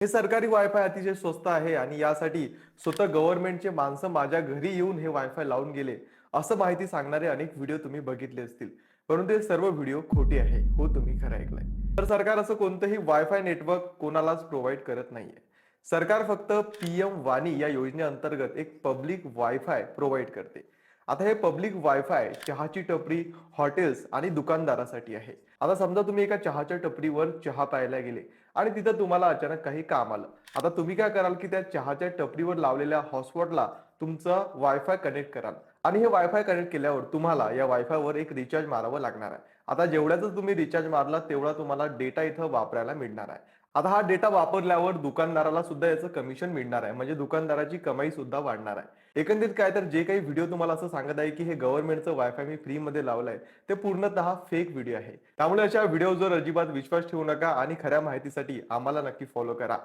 हे सरकारी वायफाय अतिशय स्वस्त आहे आणि यासाठी स्वतः गव्हर्नमेंटचे माणसं माझ्या घरी येऊन हे वायफाय लावून गेले असं माहिती सांगणारे अनेक व्हिडिओ तुम्ही बघितले असतील. परंतु हे सर्व व्हिडिओ खोटे आहे. हो, तुम्ही खरं ऐकलंय. तर सरकार असं कोणतंही वायफाय नेटवर्क कोणालाच प्रोव्हाइड करत नाहीये. सरकार फक्त पीएम वाणी या योजनेअंतर्गत एक पब्लिक वायफाय प्रोव्हाइड करते. आता हे पब्लिक वायफाय चहाची टपरी, हॉटेल्स आणि दुकानदारासाठी आहे. आता समजा तुम्ही एका चहाच्या टपरीवर चहा प्यायला गेले आणि तिथं तुम्हाला अचानक काही काम आलं. आता तुम्ही काय कराल की त्या चहाच्या टपरीवर लावलेल्या हॉटस्पॉटला तुमचा वायफाय कनेक्ट कराल आणि हे वायफाय कनेक्ट केल्यावर तुम्हाला या वायफायवर एक रिचार्ज मारावं लागणार आहे. आता जेवढ्याच तुम्ही रिचार्ज मारला तेवढा तुम्हाला डेटा इथं वापरायला मिळणार आहे. आता हा डेटा वापरल्यावर दुकानदाराला सुद्धा याचं कमिशन मिळणार आहे, म्हणजे दुकानदाराची कमाई सुद्धा वाढणार आहे. एकंदरीत काय तर जे काही व्हिडिओ तुम्हाला असं सांगत आहे की हे गव्हर्नमेंटचं वायफाय मी फ्री मध्ये लावलंय ते पूर्णतः फेक व्हिडिओ आहे. त्यामुळे अशा व्हिडिओ जर अजिबात विश्वास ठेवू नका आणि खऱ्या माहितीसाठी आम्हाला नक्की फॉलो करा.